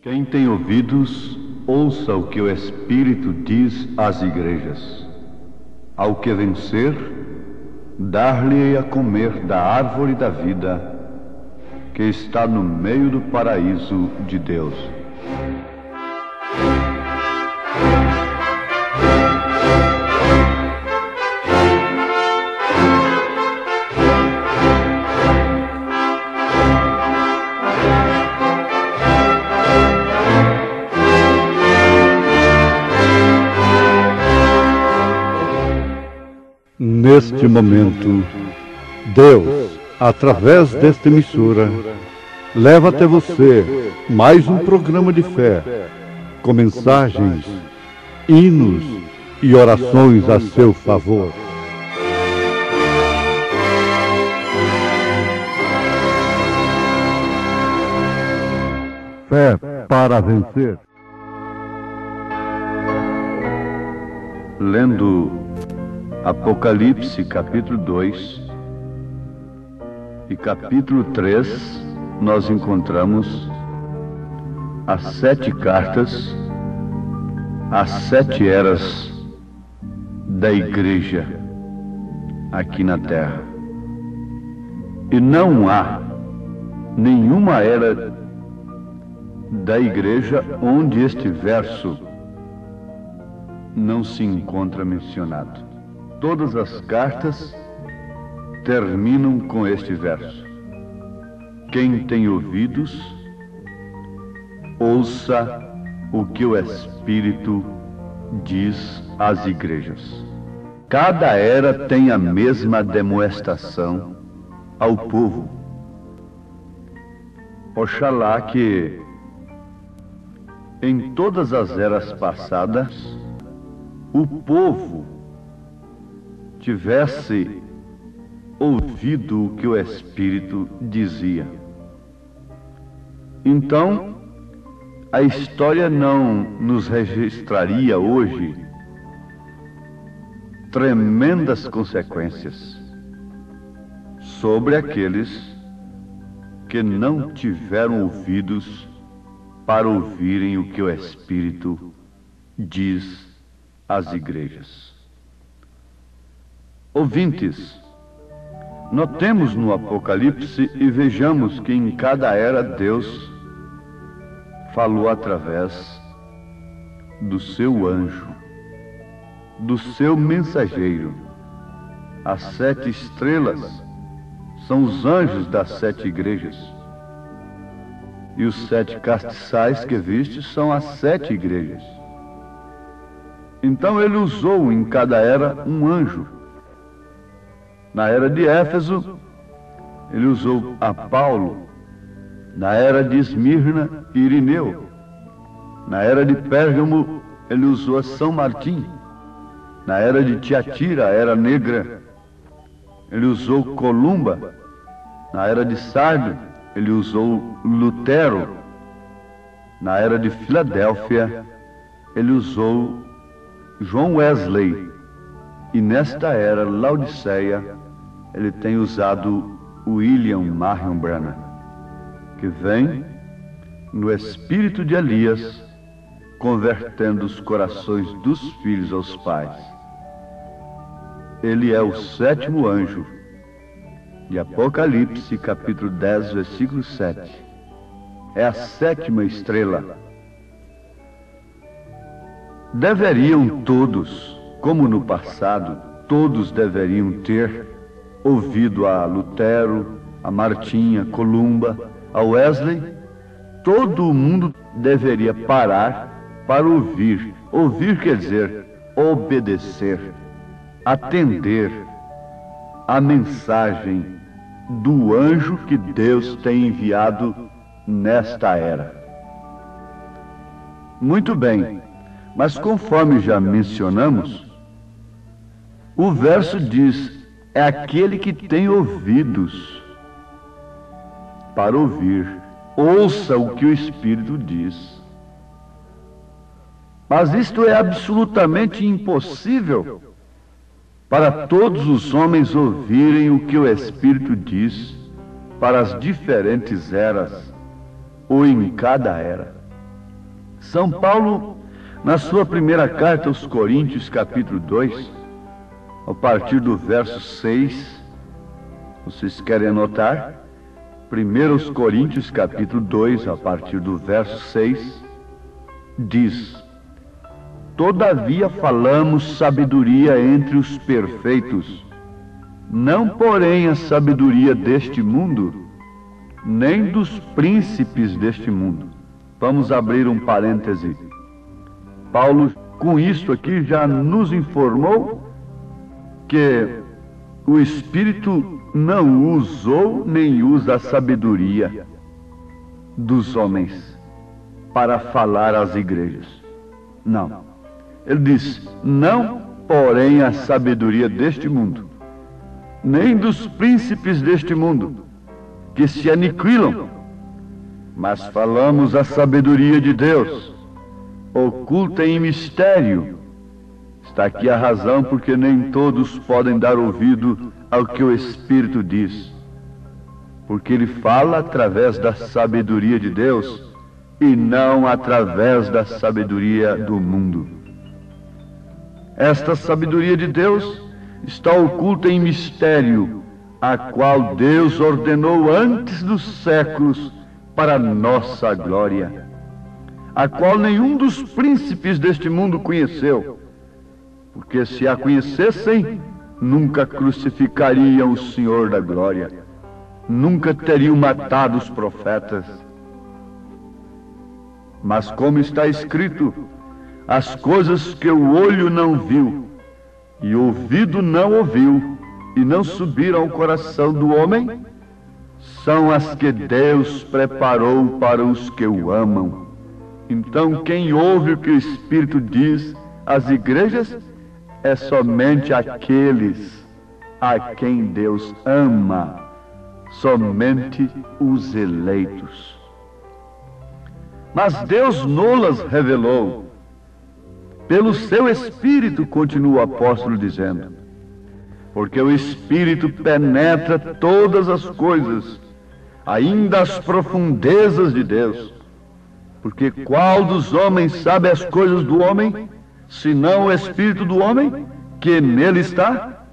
Quem tem ouvidos, ouça o que o Espírito diz às igrejas. Ao que vencer, dar-lhe a comer da árvore da vida, que está no meio do paraíso de Deus. Neste momento, Deus, através desta emissora, leva até você mais um programa de fé, com mensagens, hinos e orações a seu favor. Fé para vencer. Lendo Apocalipse capítulo 2 e capítulo 3, nós encontramos as 7 cartas, as 7 eras da igreja aqui na terra. E não há nenhuma era da igreja onde este verso não se encontra mencionado. Todas as cartas terminam com este verso: quem tem ouvidos, ouça o que o Espírito diz às igrejas. Cada era tem a mesma demonstração ao povo. Oxalá que em todas as eras passadas o povo tivesse ouvido o que o Espírito dizia. Então, a história não nos registraria hoje tremendas consequências sobre aqueles que não tiveram ouvidos para ouvirem o que o Espírito diz às igrejas. Ouvintes, notemos no Apocalipse e vejamos que em cada era Deus falou através do seu anjo, do seu mensageiro. As 7 estrelas são os anjos das 7 igrejas. E os 7 castiçais que viste são as 7 igrejas. Então ele usou em cada era um anjo. Na era de Éfeso, ele usou a Paulo. Na era de Esmirna, Irineu. Na era de Pérgamo, ele usou a São Martim. Na era de Tiatira, a era negra, ele usou Columba. Na era de Sardo, ele usou Lutero. Na era de Filadélfia, ele usou John Wesley. E nesta era, Laodiceia, ele tem usado William Marion Branham, que vem no espírito de Elias, convertendo os corações dos filhos aos pais. Ele é o 7º anjo de Apocalipse, capítulo 10, versículo 7. É a 7ª estrela. Deveriam todos, como no passado, todos deveriam ter ouvido a Lutero, a Martinha, Columba, a Wesley. Todo o mundo deveria parar para ouvir. Ouvir quer dizer obedecer, atender a mensagem do anjo que Deus tem enviado nesta era. Muito bem, mas conforme já mencionamos, o verso diz: é aquele que tem ouvidos para ouvir, ouça o que o Espírito diz. Mas isto é absolutamente impossível para todos os homens ouvirem o que o Espírito diz para as diferentes eras, ou em cada era. São Paulo, na sua primeira carta aos Coríntios, capítulo 2, a partir do verso 6, vocês querem anotar? 1 Coríntios, capítulo 2, a partir do verso 6, diz: Todavia falamos sabedoria entre os perfeitos, não porém a sabedoria deste mundo, nem dos príncipes deste mundo. Vamos abrir um parêntese. Paulo, com isso aqui, já nos informou que o Espírito não usou nem usa a sabedoria dos homens para falar às igrejas. Não. Ele diz: não, porém, a sabedoria deste mundo, nem dos príncipes deste mundo, que se aniquilam, mas falamos a sabedoria de Deus, oculta em mistério. Está aqui a razão porque nem todos podem dar ouvido ao que o Espírito diz, porque ele fala através da sabedoria de Deus e não através da sabedoria do mundo. Esta sabedoria de Deus está oculta em mistério, a qual Deus ordenou antes dos séculos para nossa glória, a qual nenhum dos príncipes deste mundo conheceu, porque se a conhecessem, nunca crucificariam o Senhor da glória, nunca teriam matado os profetas. Mas como está escrito, as coisas que o olho não viu, e o ouvido não ouviu, e não subiram ao coração do homem, são as que Deus preparou para os que o amam. Então, quem ouve o que o Espírito diz às igrejas é somente aqueles a quem Deus ama, somente os eleitos. Mas Deus nolas revelou pelo seu Espírito, continua o apóstolo dizendo, porque o Espírito penetra todas as coisas, ainda as profundezas de Deus. Porque qual dos homens sabe as coisas do homem, senão o Espírito do homem, que nele está?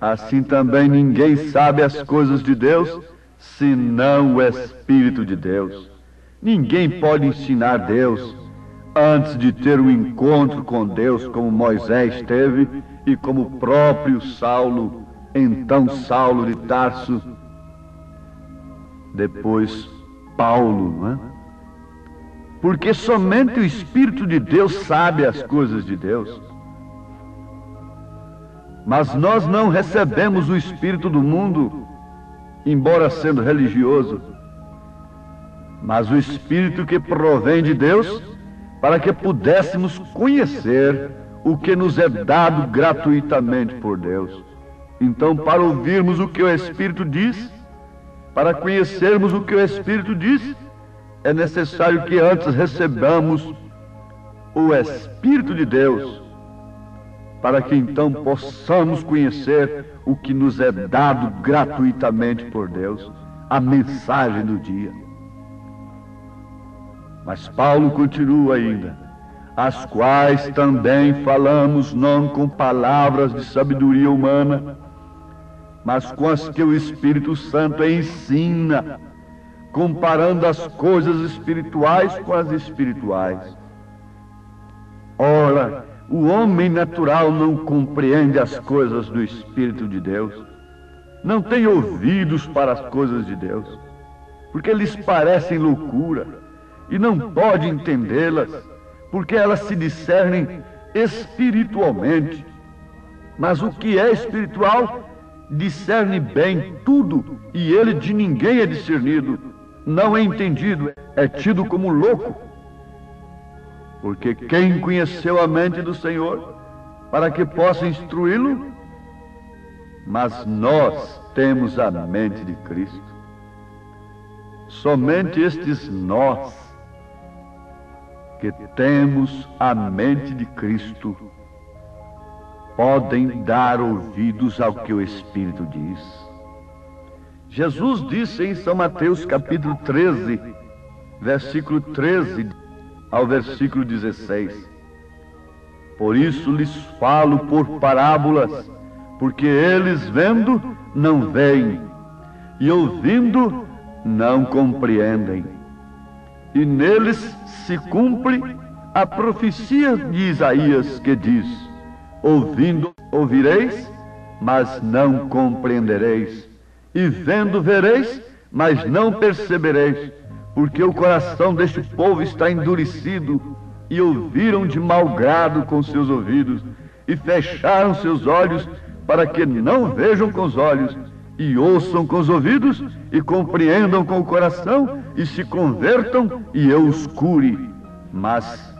Assim também ninguém sabe as coisas de Deus, senão o Espírito de Deus. Ninguém pode ensinar Deus antes de ter um encontro com Deus, como Moisés teve e como o próprio Saulo, então Saulo de Tarso, depois Paulo, não é? Porque somente o Espírito de Deus sabe as coisas de Deus. Mas nós não recebemos o Espírito do mundo, embora sendo religioso, mas o Espírito que provém de Deus, para que pudéssemos conhecer o que nos é dado gratuitamente por Deus. Então, para ouvirmos o que o Espírito diz, para conhecermos o que o Espírito diz, é necessário que antes recebamos o Espírito de Deus, para que então possamos conhecer o que nos é dado gratuitamente por Deus, a mensagem do dia. Mas Paulo continua ainda, as quais também falamos não com palavras de sabedoria humana, mas com as que o Espírito Santo ensina, comparando as coisas espirituais com as espirituais. Ora, o homem natural não compreende as coisas do Espírito de Deus, não tem ouvidos para as coisas de Deus, porque lhes parecem loucura, e não pode entendê-las, porque elas se discernem espiritualmente. Mas o que é espiritual discerne bem tudo, e ele de ninguém é discernido, não é entendido, é tido como louco. Porque quem conheceu a mente do Senhor, para que possa instruí-lo? Mas nós temos a mente de Cristo. Somente estes nós, que temos a mente de Cristo, podem dar ouvidos ao que o Espírito diz. Jesus disse em São Mateus capítulo 13, versículo 13 ao versículo 16. Por isso lhes falo por parábolas, porque eles vendo não veem, e ouvindo não compreendem. E neles se cumpre a profecia de Isaías, que diz: ouvindo ouvireis, mas não compreendereis, e vendo vereis, mas não percebereis, porque o coração deste povo está endurecido, e ouviram de mau grado com seus ouvidos, e fecharam seus olhos, para que não vejam com os olhos, e ouçam com os ouvidos, e compreendam com o coração, e se convertam, e eu os cure. Mas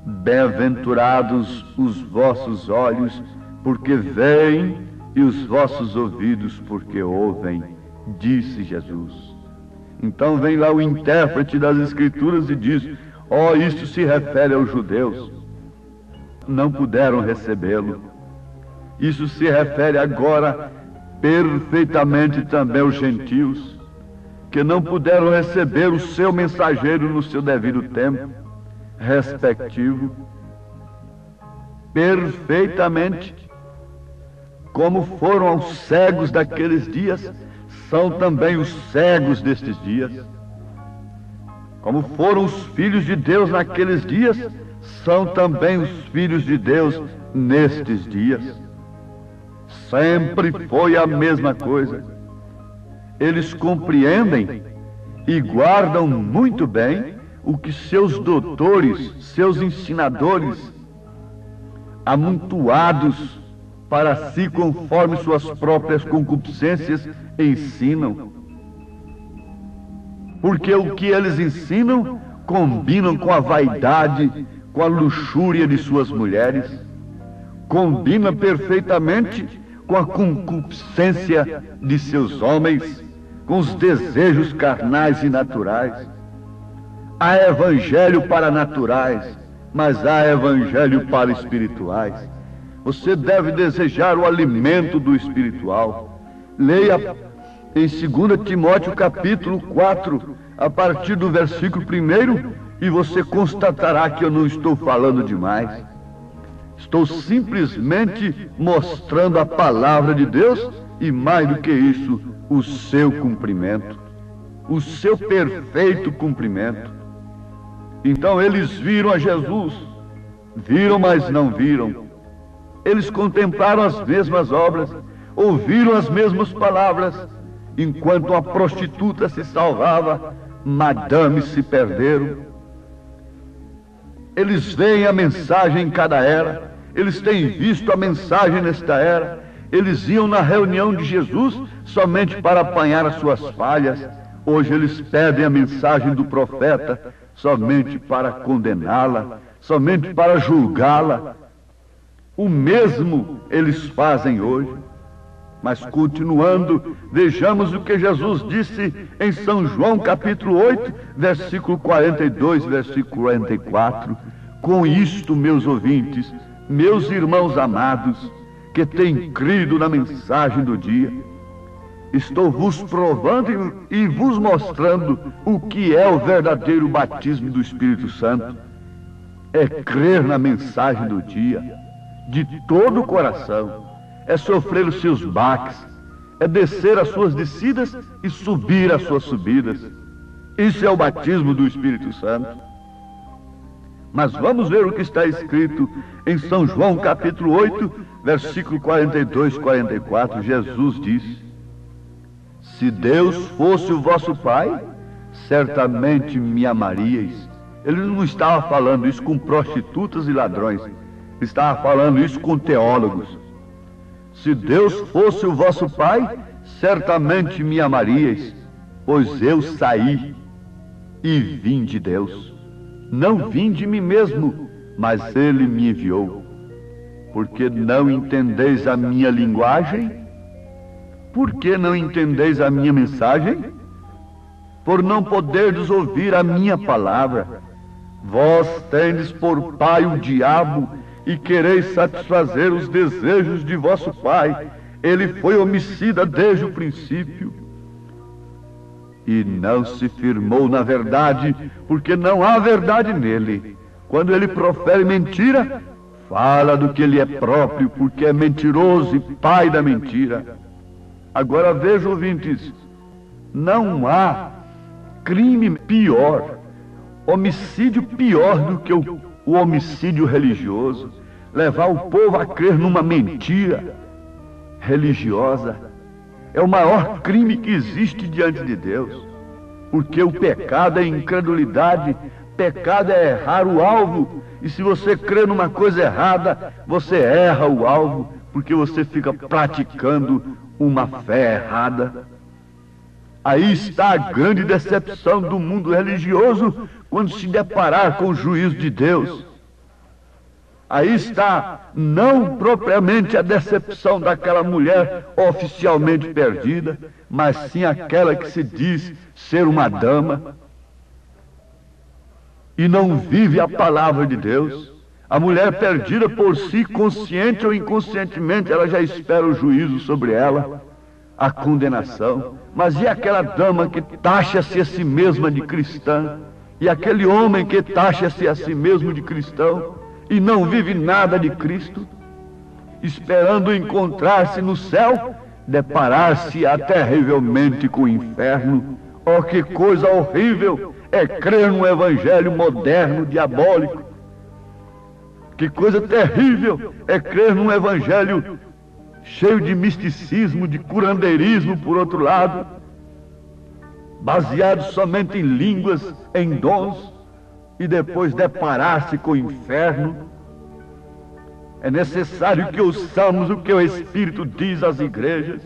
bem-aventurados os vossos olhos, porque veem, e os vossos ouvidos, porque ouvem, disse Jesus. Então vem lá o intérprete das Escrituras e diz: isto se refere aos judeus, não puderam recebê-lo. Isso se refere agora perfeitamente também aos gentios, que não puderam receber o seu mensageiro no seu devido tempo respectivo. Perfeitamente, como foram os cegos daqueles dias, são também os cegos destes dias. Como foram os filhos de Deus naqueles dias, são também os filhos de Deus nestes dias. Sempre foi a mesma coisa. Eles compreendem e guardam muito bem o que seus doutores, seus ensinadores, amontoados para si conforme suas próprias concupiscências, ensinam. Porque o que eles ensinam combinam com a vaidade, com a luxúria de suas mulheres, combina perfeitamente com a concupiscência de seus homens, com os desejos carnais e naturais. Há evangelho para naturais, mas há evangelho para espirituais. Você deve desejar o alimento do espiritual. Leia em 2 Timóteo capítulo 4, a partir do versículo 1, e você constatará que eu não estou falando demais. Estou simplesmente mostrando a palavra de Deus e, mais do que isso, o seu cumprimento, o seu perfeito cumprimento. Então eles viram a Jesus, viram, mas não viram. Eles contemplaram as mesmas obras, ouviram as mesmas palavras. Enquanto a prostituta se salvava, madames se perderam. Eles veem a mensagem em cada era, eles têm visto a mensagem nesta era. Eles iam na reunião de Jesus somente para apanhar as suas falhas. Hoje eles pedem a mensagem do profeta somente para condená-la, somente para julgá-la. O mesmo eles fazem hoje. Mas continuando, vejamos o que Jesus disse em São João capítulo 8, versículo 42, versículo 44. Com isto, meus ouvintes, meus irmãos amados, que têm crido na mensagem do dia, estou vos provando e vos mostrando o que é o verdadeiro batismo do Espírito Santo. É crer na mensagem do dia, de todo o coração. É sofrer os seus baques, é descer as suas descidas e subir as suas subidas. Isso é o batismo do Espírito Santo. Mas vamos ver o que está escrito em São João capítulo 8, versículo 42 e 44. Jesus disse: se Deus fosse o vosso Pai, certamente me amaríeis. Ele não estava falando isso com prostitutas e ladrões, estava falando isso com teólogos. Se Deus fosse o vosso Pai, certamente me amaríeis, pois eu saí e vim de Deus. Não vim de mim mesmo, mas Ele me enviou. Porque não entendeis a minha linguagem? Por que não entendeis a minha mensagem? Por não poderdes ouvir a minha palavra. Vós tendes por pai o diabo, e quereis satisfazer os desejos de vosso pai. Ele foi homicida desde o princípio, e não se firmou na verdade, porque não há verdade nele. Quando ele profere mentira, fala do que ele é próprio, porque é mentiroso e pai da mentira. Agora veja, ouvintes, não há crime pior, homicídio pior do que o homicídio religioso. Levar o povo a crer numa mentira religiosa é o maior crime que existe diante de Deus, porque o pecado é incredulidade, pecado é errar o alvo, e se você crê numa coisa errada, você erra o alvo, porque você fica praticando uma fé errada. Aí está a grande decepção do mundo religioso quando se deparar com o juízo de Deus. Aí está não propriamente a decepção daquela mulher oficialmente perdida, mas sim aquela que se diz ser uma dama e não vive a palavra de Deus. A mulher perdida por si, consciente ou inconscientemente, ela já espera o juízo sobre ela, a condenação. Mas e aquela dama que taxa-se a si mesma de cristã? E aquele homem que taxa-se a si mesmo de cristão e não vive nada de Cristo, esperando encontrar-se no céu, deparar-se terrivelmente com o inferno? Oh, que coisa horrível é crer num evangelho moderno, diabólico. Que coisa terrível é crer num evangelho cheio de misticismo, de curandeirismo, por outro lado, baseado somente em línguas, em dons, e depois deparar-se com o inferno. É necessário que ouçamos o que o Espírito diz às igrejas.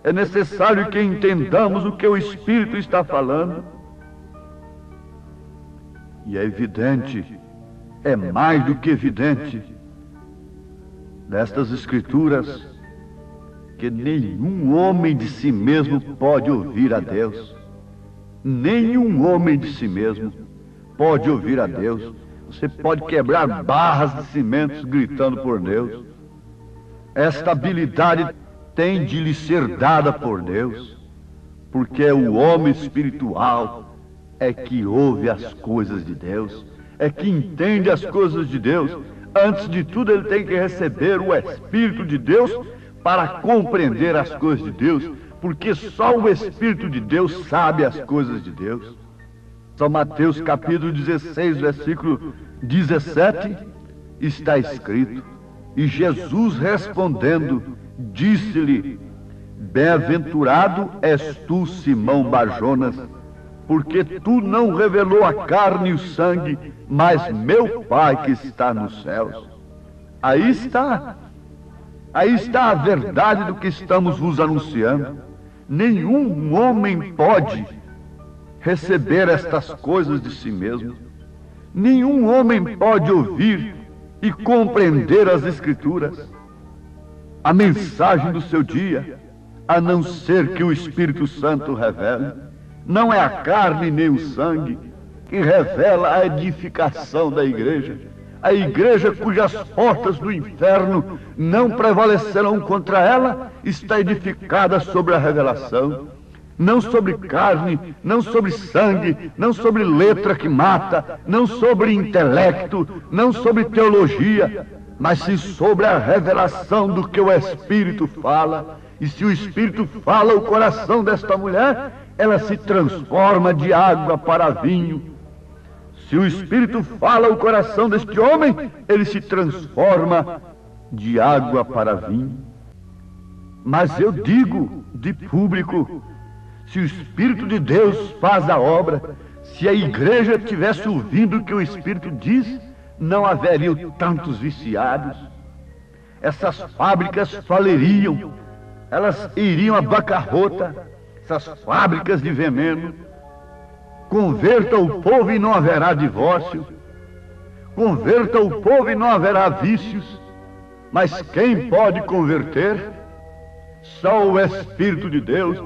É necessário que entendamos o que o Espírito está falando. E é evidente, é mais do que evidente, nestas Escrituras, que nenhum homem de si mesmo pode ouvir a Deus. Nenhum homem de si mesmo pode ouvir a Deus. Você pode quebrar barras de cimentos gritando por Deus. Esta habilidade tem de lhe ser dada por Deus, porque o homem espiritual é que ouve as coisas de Deus, é que entende as coisas de Deus. Antes de tudo, ele tem que receber o Espírito de Deus para compreender as coisas de Deus, porque só o Espírito de Deus sabe as coisas de Deus. São Mateus capítulo 16, versículo 17, está escrito: e Jesus respondendo, disse-lhe: bem-aventurado és tu, Simão Barjonas, porque tu não revelou a carne e o sangue, mas meu Pai que está nos céus. Aí está a verdade do que estamos vos anunciando. Nenhum homem pode receber estas coisas de si mesmo. Nenhum homem pode ouvir e compreender as Escrituras, a mensagem do seu dia, a não ser que o Espírito Santo revele. Não é a carne nem o sangue que revela a edificação da igreja. A igreja cujas portas do inferno não prevalecerão contra ela está edificada sobre a revelação. Não sobre carne, não sobre sangue, não sobre letra que mata, não sobre intelecto, não sobre teologia, mas sim sobre a revelação do que o Espírito fala. E se o Espírito fala o coração desta mulher, ela se transforma de água para vinho. Se o Espírito fala o coração deste homem, ele se transforma de água para vinho. Mas eu digo de público, se o Espírito de Deus faz a obra, se a igreja tivesse ouvindo o que o Espírito diz, não haveriam tantos viciados. Essas fábricas faliriam, elas iriam à bancarrota, essas fábricas de veneno. Converta o povo e não haverá divórcio. Converta o povo e não haverá vícios. Mas quem pode converter? Só o Espírito de Deus.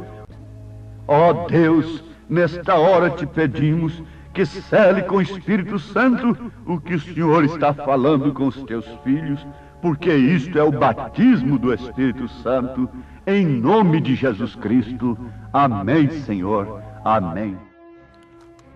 Ó Deus, nesta hora te pedimos que cele com o Espírito Santo o que o Senhor está falando com os teus filhos, porque isto é o batismo do Espírito Santo, em nome de Jesus Cristo. Amém, Senhor. Amém.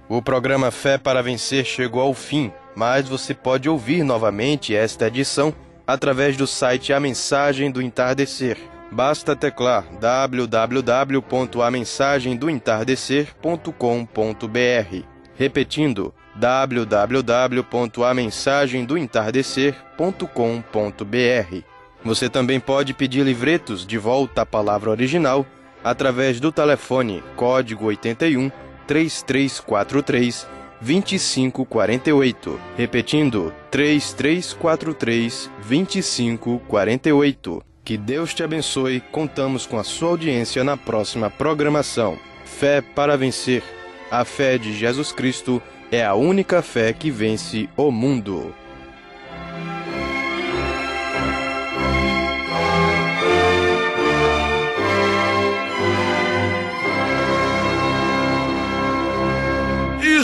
O programa Fé para Vencer chegou ao fim, mas você pode ouvir novamente esta edição através do site A Mensagem do Entardecer. Basta teclar www.amensagemdoentardecer.com.br. Repetindo, www.amensagemdoentardecer.com.br. Você também pode pedir livretos de volta à palavra original através do telefone código 81 3343 2548. Repetindo, 3343 2548. Que Deus te abençoe. Contamos com a sua audiência na próxima programação. Fé para Vencer. A fé de Jesus Cristo é a única fé que vence o mundo.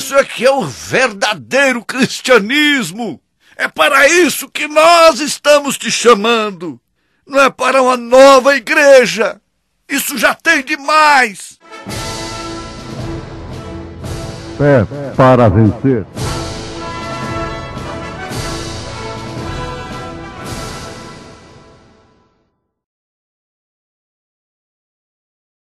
Isso é que é o verdadeiro cristianismo. É para isso que nós estamos te chamando. Não é para uma nova igreja. Isso já tem demais. Fé para Vencer.